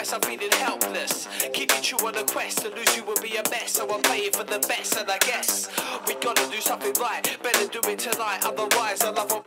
nights I'm feeling helpless. Keep you true on the quest, to lose you would be a mess. So I'm playing for the best, and I guess we gotta do something right. Better do it tonight, otherwise I'll love what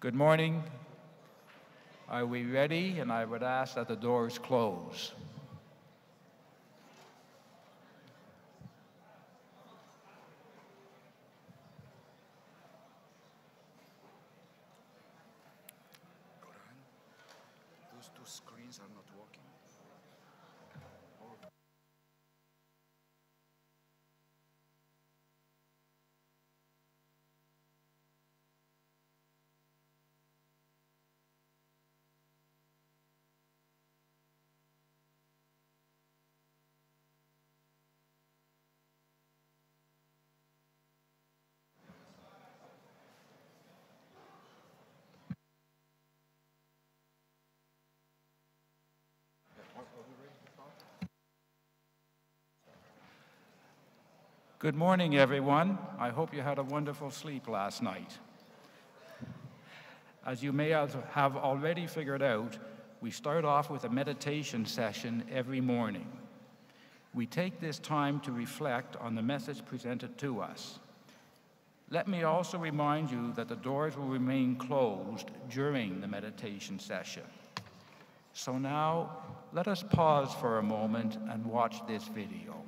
Good morning. Are we ready? And I would ask that the doors close. Those two screens are not working. Good morning, everyone. I hope you had a wonderful sleep last night. As you may have already figured out, we start off with a meditation session every morning. We take this time to reflect on the message presented to us. Let me also remind you that the doors will remain closed during the meditation session. So now, let us pause for a moment and watch this video.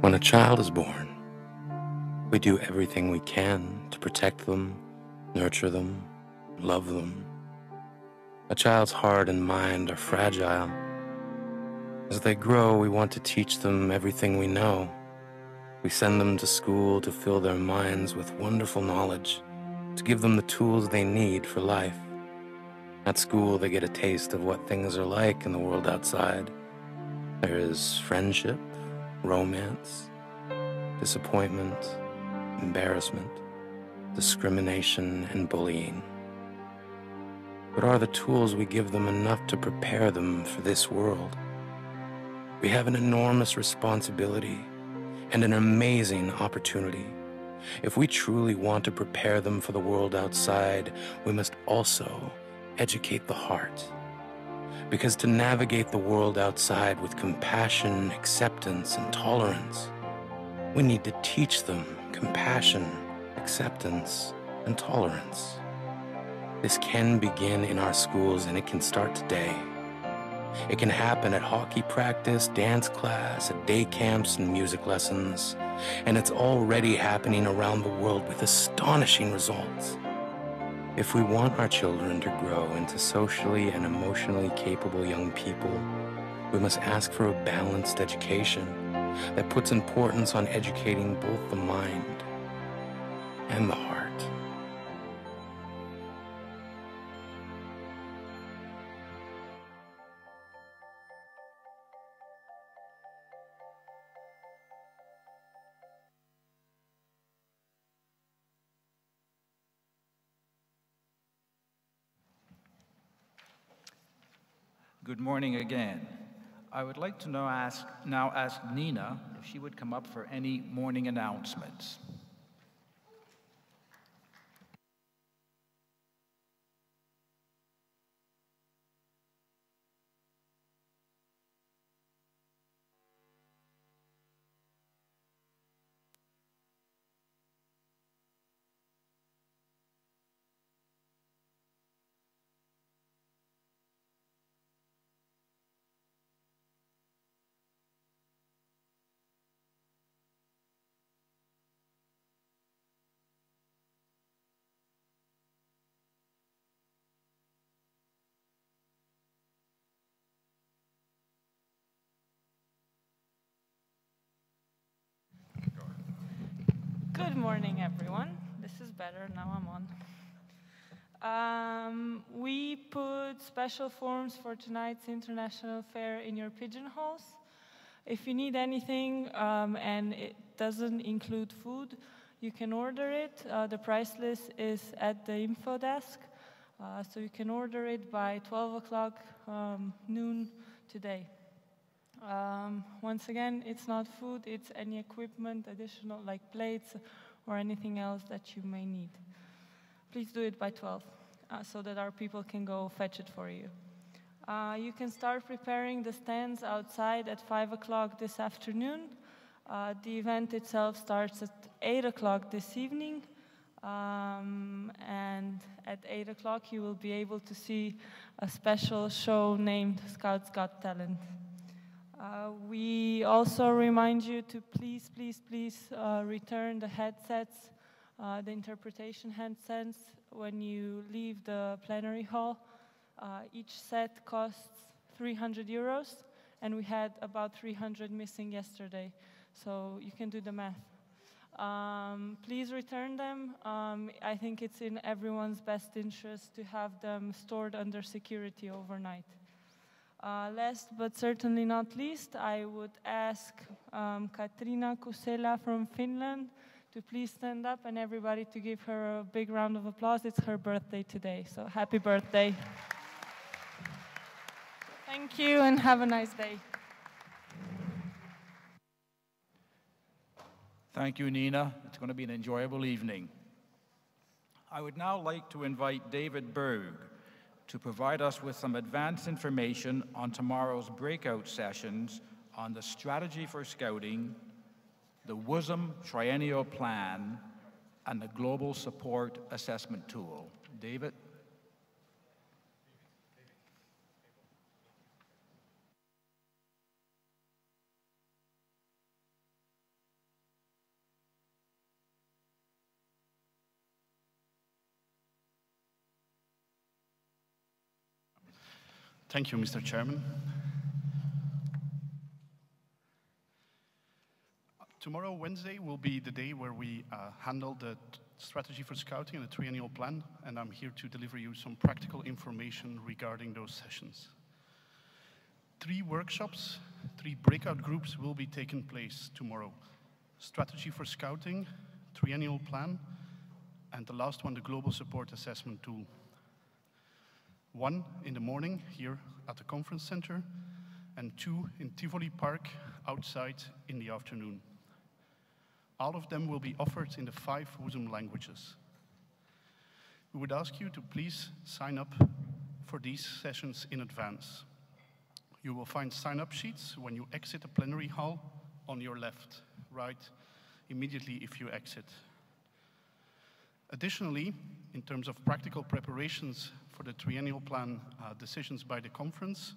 When a child is born, we do everything we can to protect them, nurture them, love them. A child's heart and mind are fragile. As they grow, we want to teach them everything we know. We send them to school to fill their minds with wonderful knowledge, to give them the tools they need for life. At school, they get a taste of what things are like in the world outside. There is friendship, romance, disappointment, embarrassment, discrimination, and bullying. But are the tools we give them enough to prepare them for this world? We have an enormous responsibility and an amazing opportunity. If we truly want to prepare them for the world outside, we must also educate the heart. Because to navigate the world outside with compassion, acceptance, and tolerance, we need to teach them compassion, acceptance, and tolerance. This can begin in our schools, and it can start today. It can happen at hockey practice, dance class, at day camps, and music lessons. And it's already happening around the world with astonishing results. If we want our children to grow into socially and emotionally capable young people, we must ask for a balanced education that puts importance on educating both the mind and the heart. Good morning again. I would like to now ask Nina if she would come up for any morning announcements. Good morning, everyone. This is better, now I'm on. We put special forms for tonight's international fair in your pigeonholes. If you need anything and it doesn't include food, you can order it. The price list is at the info desk, so you can order it by 12 o'clock noon today. Once again, it's not food, it's any equipment, additional like plates or anything else that you may need. Please do it by 12 so that our people can go fetch it for you. You can start preparing the stands outside at 5 o'clock this afternoon. The event itself starts at 8 o'clock this evening. And at 8 o'clock you will be able to see a special show named Scouts Got Talent. We also remind you to please return the headsets, the interpretation headsets, when you leave the plenary hall. Each set costs 300 euros, and we had about 300 missing yesterday, so you can do the math. Please return them. I think it's in everyone's best interest to have them stored under security overnight. Last but certainly not least, I would ask Katrina Kusela from Finland to please stand up and everybody to give her a big round of applause. It's her birthday today, so happy birthday. Thank you and have a nice day. Thank you, Nina. It's going to be an enjoyable evening. I would now like to invite David Berg to provide us with some advance information on tomorrow's breakout sessions on the strategy for scouting, the WUSM Triennial Plan, and the Global Support Assessment Tool. David? Thank you, Mr. Chairman. Tomorrow, Wednesday, will be the day where we handle the strategy for scouting and the triennial plan, and I'm here to deliver you some practical information regarding those sessions. 3 workshops, 3 breakout groups will be taking place tomorrow. Strategy for scouting, triennial plan, and the last one, the Global Support Assessment Tool. 1 in the morning here at the conference center, and 2 in Tivoli Park outside in the afternoon. All of them will be offered in the 5 WUSM languages. We would ask you to please sign up for these sessions in advance. You will find sign-up sheets when you exit the plenary hall on your left, right, immediately if you exit. Additionally, in terms of practical preparations for the triennial plan decisions by the conference,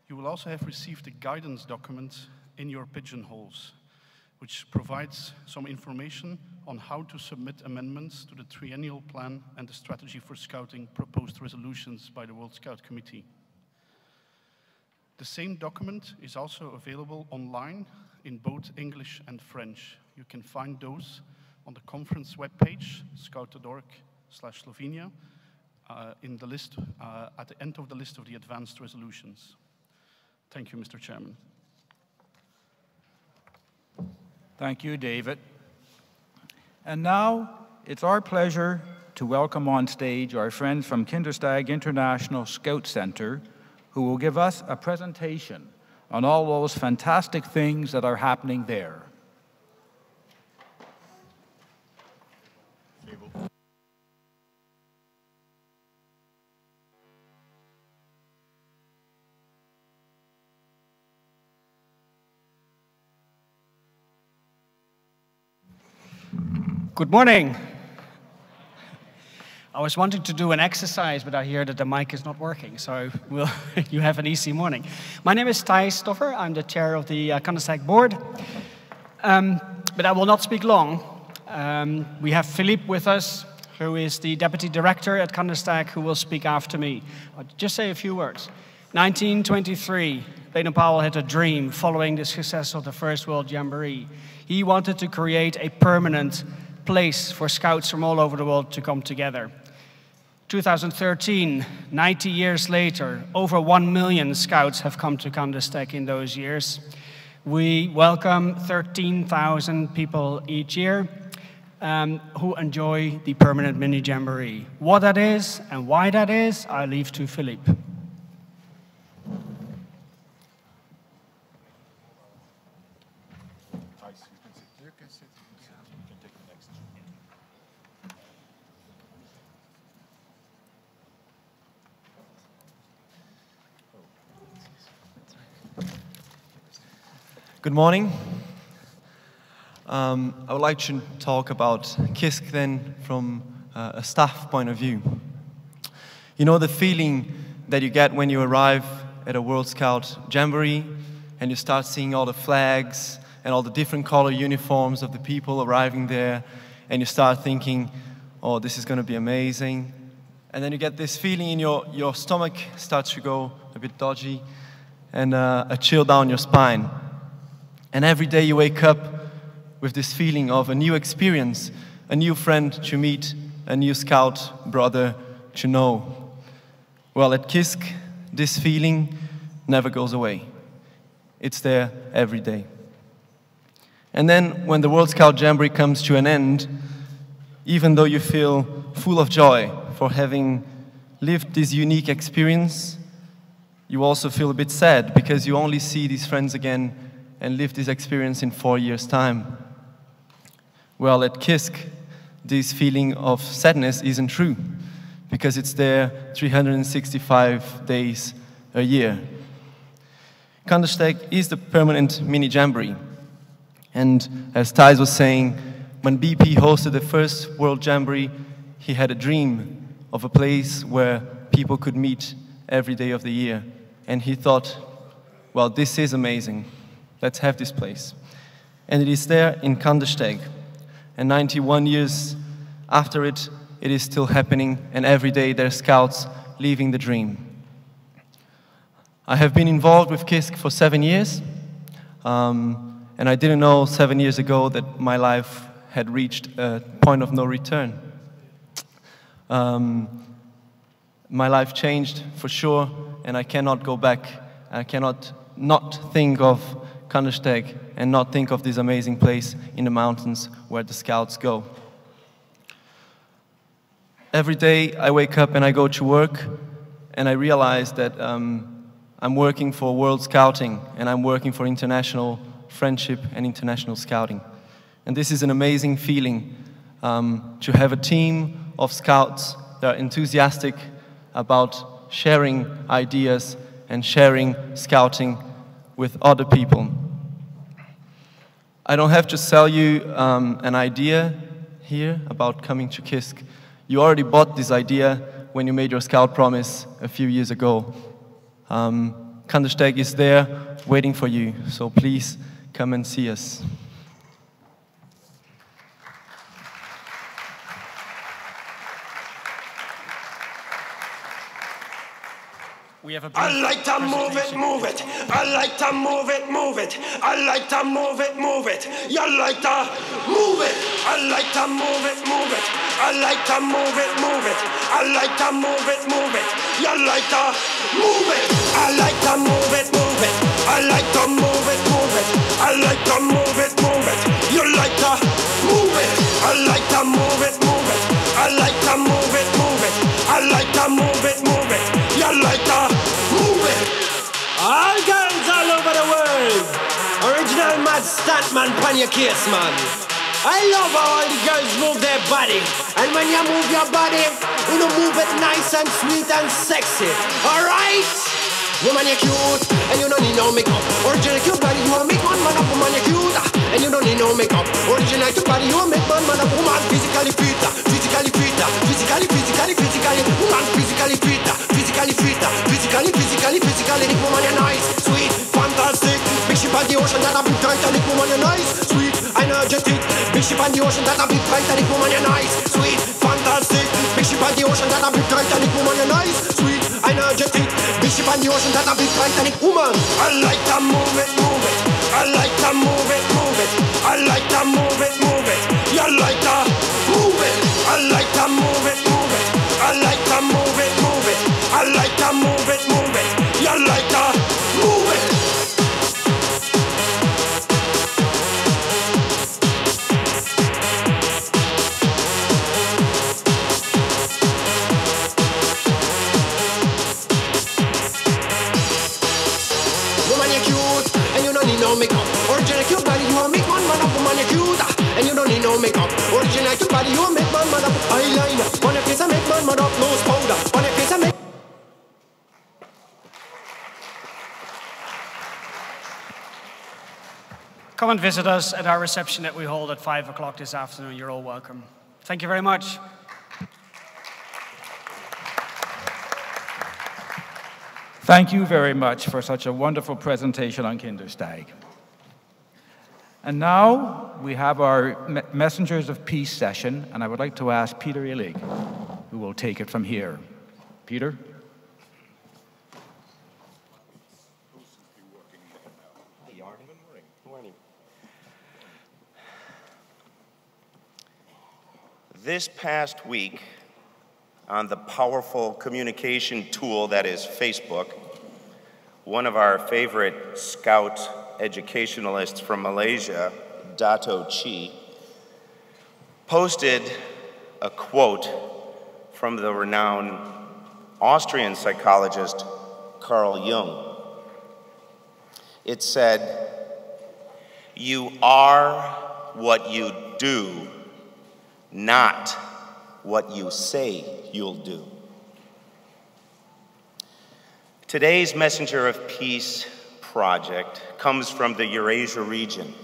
you will also have received a guidance document in your pigeonholes, which provides some information on how to submit amendments to the triennial plan and the strategy for scouting proposed resolutions by the World Scout Committee. The same document is also available online in both English and French. You can find those on the conference webpage, scout.org/Slovenia, in the list, at the end of the list of the advanced resolutions. Thank you, Mr. Chairman. Thank you, David. And now it's our pleasure to welcome on stage our friends from Kinderstag International Scout Center, who will give us a presentation on all those fantastic things that are happening there. Good morning. I was wanting to do an exercise, but I hear that the mic is not working, so you have an easy morning. My name is Thijs Stoffer. I'm the chair of the Kinderstag board, but I will not speak long. We have Philippe with us, who is the deputy director at Kinderstag, who will speak after me. I'll just say a few words. 1923, Baden-Powell had a dream following the success of the First World Jamboree. He wanted to create a permanent place for scouts from all over the world to come together. 2013, 90 years later, over 1 million scouts have come to Kinderstag in those years. We welcome 13,000 people each year who enjoy the permanent mini jamboree. What that is and why that is, I leave to Philippe. Good morning. I would like to talk about KISK then from a staff point of view. You know the feeling that you get when you arrive at a World Scout Jamboree and you start seeing all the flags and all the different color uniforms of the people arriving there, and you start thinking, oh, this is going to be amazing. And then you get this feeling in your stomach starts to go a bit dodgy, and a chill down your spine. And every day you wake up with this feeling of a new experience, a new friend to meet, a new scout brother to know. Well, at KISK, this feeling never goes away. It's there every day. And then when the World Scout Jamboree comes to an end, even though you feel full of joy for having lived this unique experience, you also feel a bit sad because you only see these friends again and live this experience in 4 years' time. Well, at KISK, this feeling of sadness isn't true, because it's there 365 days a year. Kinderstag is the permanent mini jamboree. And as Thijs was saying, when BP hosted the first World Jamboree, he had a dream of a place where people could meet every day of the year. And he thought, well, this is amazing. Let's have this place. And it is there in Kinderstag. And 91 years after it, it is still happening, and every day there are scouts living the dream. I have been involved with KISK for 7 years, and I didn't know 7 years ago that my life had reached a point of no return. My life changed for sure, and I cannot go back. I cannot not think of Kinderstag and not think of this amazing place in the mountains where the scouts go. Every day I wake up and I go to work, and I realized that I'm working for World Scouting, and I'm working for international friendship and international scouting. And this is an amazing feeling to have a team of scouts that are enthusiastic about sharing ideas and sharing scouting with other people. I don't have to sell you an idea here about coming to KISK. You already bought this idea when you made your scout promise a few years ago. Kandersteg is there waiting for you, so please come and see us. We have a I like to move it, move it. I like to move it, move it. I like to move it, move it. You like to move it. I like to move it, move it. I like to move it, move it. I like to move it, move it. You like to move it. I like to move it, move it. I like to move it, move it. I like to move it, move it. You like to move it. I like to move it, move it. I like to move it, move it. I like to move it, move it. You like to move it. All girls all over the world. Original mad stuntman pan your case, man. I love how all the girls move their body. And when you move your body, you move it nice and sweet and sexy. Alright? Woman, you're cute, and you don't need no makeup. Original cute body, you want make man up. Woman, you're cute, and you don't need no makeup. Original cute body, you want make man up. Woman, physically fit, physically fit, physically, physically, physically. Woman, physically fit, physically fit, physically, physically, physically. Woman, you're nice, sweet, fantastic. Big ship on the ocean, that a big Titanic. Woman, you're nice, sweet, energetic. Big ship on the ocean, that a big Titanic. Woman, you're nice, sweet, fantastic. Big ship on the ocean, that a big Titanic. Woman, you're nice, sweet, energetic. Big ship on the ocean, that a big Titanic. Woman, I like to move it, move it. I like to move it, move it. I like to move it, move it. You like to move it. I like to move it, move it. I like to move it, move it. I like to move it, move it. You like to move it. Woman, you're cute, and you don't need no makeup. Original cute body, you want make man up. Woman, you're cute, and you don't need no makeup. Original cute body, you want make man up. Eyeliner, on your face I make man up. Nose powder, on your face I make. Come and visit us at our reception that we hold at 5 o'clock this afternoon. You're all welcome. Thank you very much. Thank you very much for such a wonderful presentation on Kinderstag. And now we have our Messengers of Peace session, and I would like to ask Peter Illig, who will take it from here. Peter? This past week, on the powerful communication tool that is Facebook, one of our favorite Scout educationalists from Malaysia, Dato Chi, posted a quote from the renowned Austrian psychologist Carl Jung. It said, "You are what you do, not what you say you'll do." Today's Messenger of Peace project comes from the Eurasia region.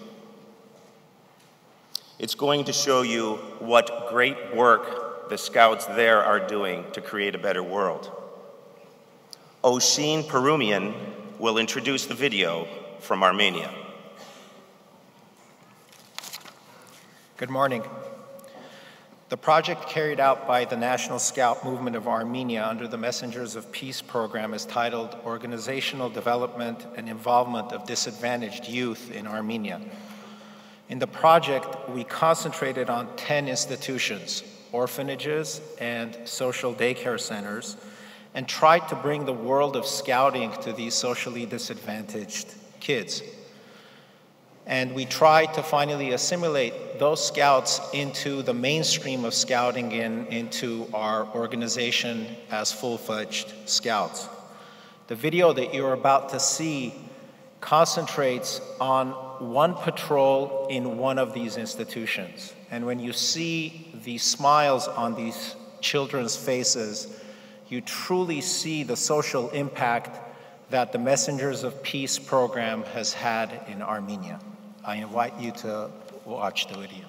It's going to show you what great work the Scouts there are doing to create a better world. Oshin Perumian will introduce the video from Armenia. Good morning. The project carried out by the National Scout Movement of Armenia under the Messengers of Peace program is titled Organizational Development and Involvement of Disadvantaged Youth in Armenia. In the project, we concentrated on 10 institutions, orphanages, and social daycare centers, and tried to bring the world of scouting to these socially disadvantaged kids. And we try to finally assimilate those scouts into the mainstream of scouting into our organization as full-fledged scouts. The video that you're about to see concentrates on one patrol in one of these institutions. And when you see the smiles on these children's faces, you truly see the social impact that the Messengers of Peace program has had in Armenia. I invite you to watch the video.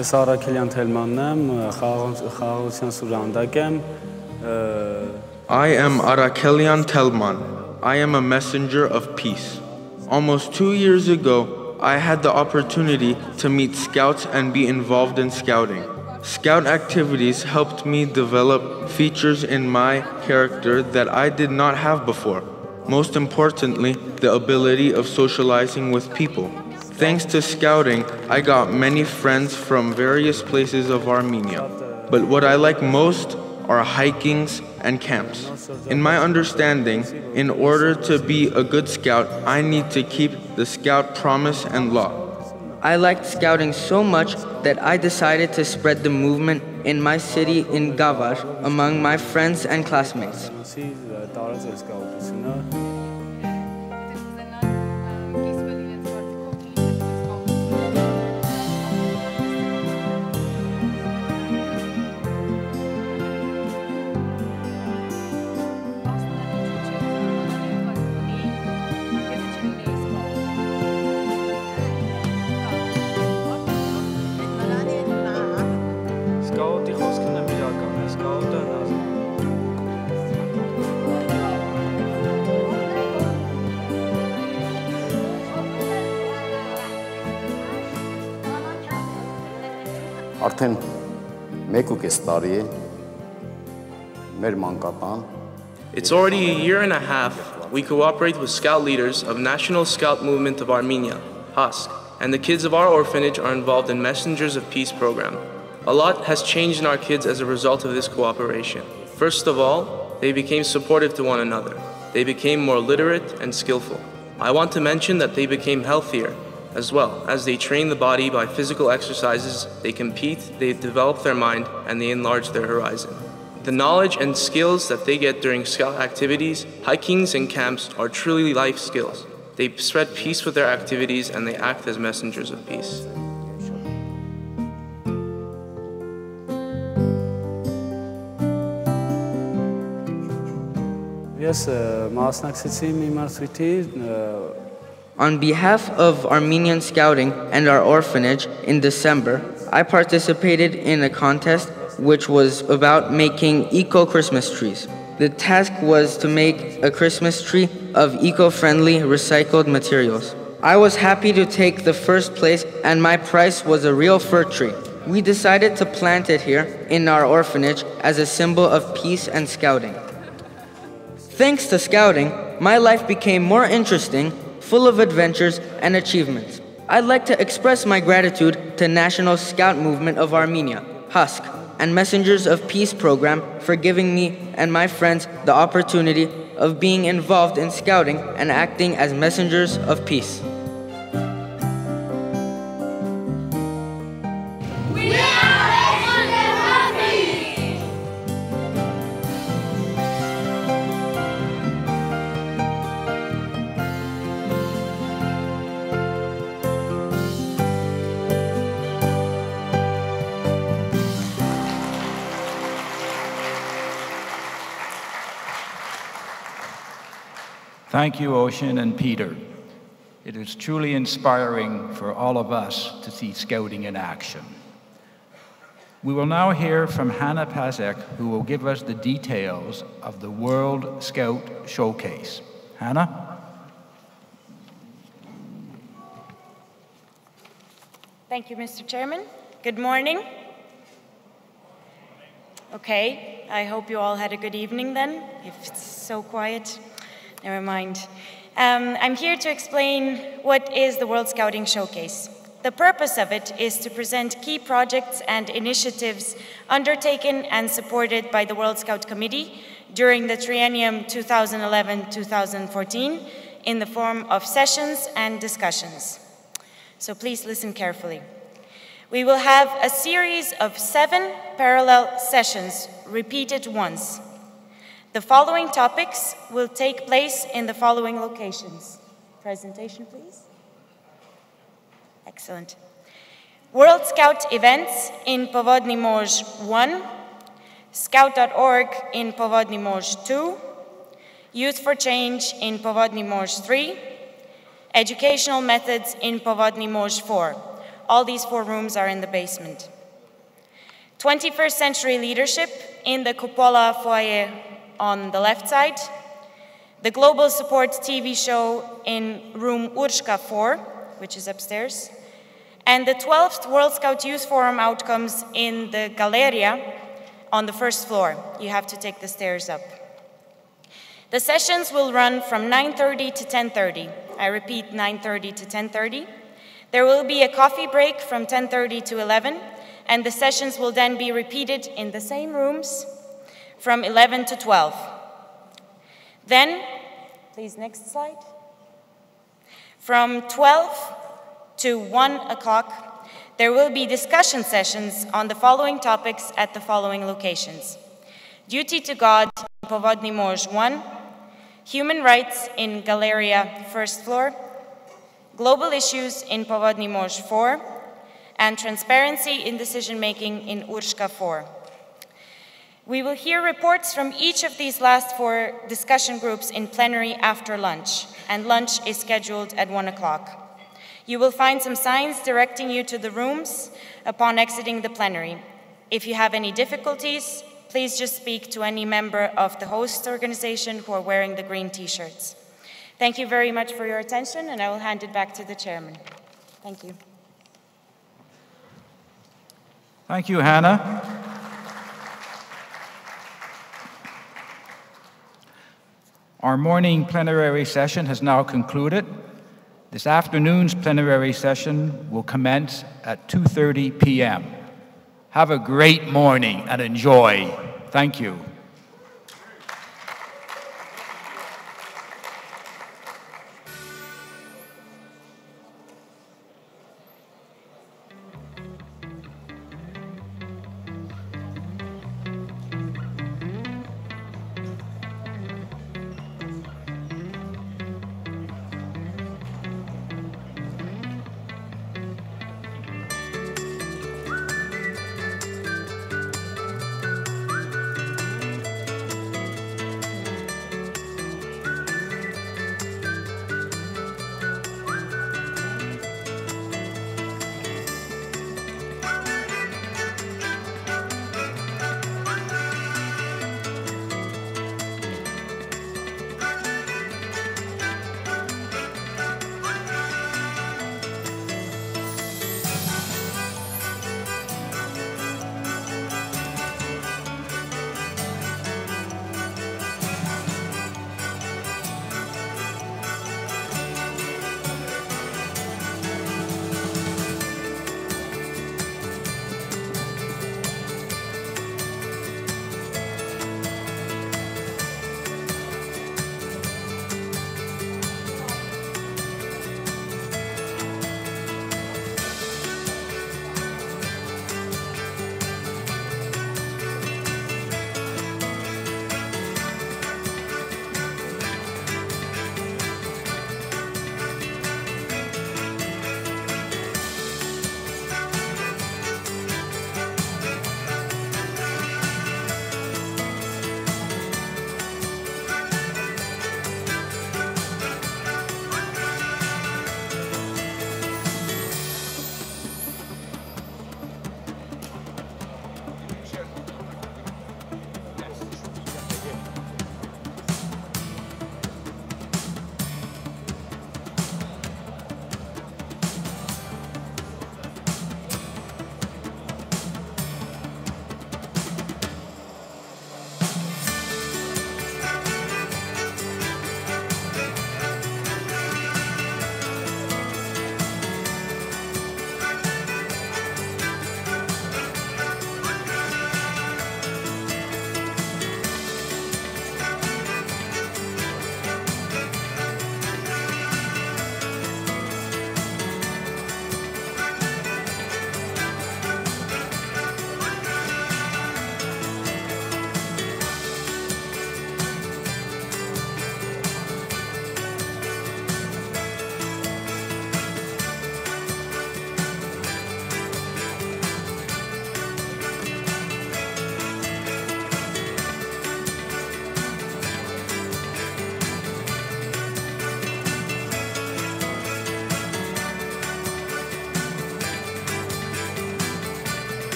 Ես Արաքելյան Թելմանն եմ, խաղաղության սուրանդակ եմ։ I am Arakelian Telman. I am a messenger of peace. Almost 2 years ago, I had the opportunity to meet scouts and be involved in scouting. Scout activities helped me develop features in my character that I did not have before. Most importantly, the ability of socializing with people. Thanks to scouting, I got many friends from various places of Armenia. But what I like most are hikings and camps. In my understanding, in order to be a good scout, I need to keep the scout promise and law. I liked scouting so much that I decided to spread the movement in my city in Gavar among my friends and classmates. Արդեն 1.5 տարի է մեր մանկատան. It's already a year and a half we cooperate with scout leaders of National Scout Movement of Armenia, HASK, and the kids of our orphanage are involved in Messengers of Peace program. A lot has changed in our kids as a result of this cooperation. First of all, they became supportive to one another. They became more literate and skillful. I want to mention that they became healthier as well. As they train the body by physical exercises, they compete, they develop their mind, and they enlarge their horizon. The knowledge and skills that they get during scout activities, hikings, and camps are truly life skills. They spread peace with their activities and they act as messengers of peace. On behalf of Armenian Scouting and our orphanage in December, I participated in a contest which was about making eco-Christmas trees. The task was to make a Christmas tree of eco-friendly recycled materials. I was happy to take the first place and my prize was a real fir tree. We decided to plant it here in our orphanage as a symbol of peace and scouting. Thanks to scouting, my life became more interesting, full of adventures and achievements. I'd like to express my gratitude to National Scout Movement of Armenia, HASK, and Messengers of Peace program for giving me and my friends the opportunity of being involved in scouting and acting as messengers of peace. Thank you, Ocean and Peter. It is truly inspiring for all of us to see scouting in action. We will now hear from Hannah Pasek, who will give us the details of the World Scout Showcase. Hannah? Thank you, Mr. Chairman. Good morning. Okay, I hope you all had a good evening then. If it's so quiet, never mind. I'm here to explain what is the World Scouting Showcase. The purpose of it is to present key projects and initiatives undertaken and supported by the World Scout Committee during the triennium 2011-2014 in the form of sessions and discussions. So please listen carefully. We will have a series of 7 parallel sessions repeated once. The following topics will take place in the following locations. Presentation, please. Excellent. World Scout events in Povodny Moj 1, Scout.org in Povodny Moj 2, Youth for Change in Povodny Moj 3, Educational Methods in Povodny Moj 4. All these 4 rooms are in the basement. 21st Century Leadership in the Cupola foyer on the left side. The Global Support TV show in room Urshka 4, which is upstairs. And the 12th World Scout Youth Forum outcomes in the Galeria on the 1st floor. You have to take the stairs up. The sessions will run from 9:30 to 10:30. I repeat, 9:30 to 10:30. There will be a coffee break from 10:30 to 11, and the sessions will then be repeated in the same rooms from 11 to 12. Then, please, next slide. From 12 to 1 o'clock, there will be discussion sessions on the following topics at the following locations. Duty to God in Povodny Moj 1, Human Rights in Galeria 1st floor, Global Issues in Povodny Moj 4, and Transparency in Decision-Making in Urshka 4. We will hear reports from each of these last 4 discussion groups in plenary after lunch, and lunch is scheduled at 1 o'clock. You will find some signs directing you to the rooms upon exiting the plenary. If you have any difficulties, please just speak to any member of the host organization who are wearing the green t-shirts. Thank you very much for your attention, and I will hand it back to the chairman. Thank you. Thank you, Hannah. Our morning plenary session has now concluded. This afternoon's plenary session will commence at 2:30 p.m. Have a great morning and enjoy. Thank you.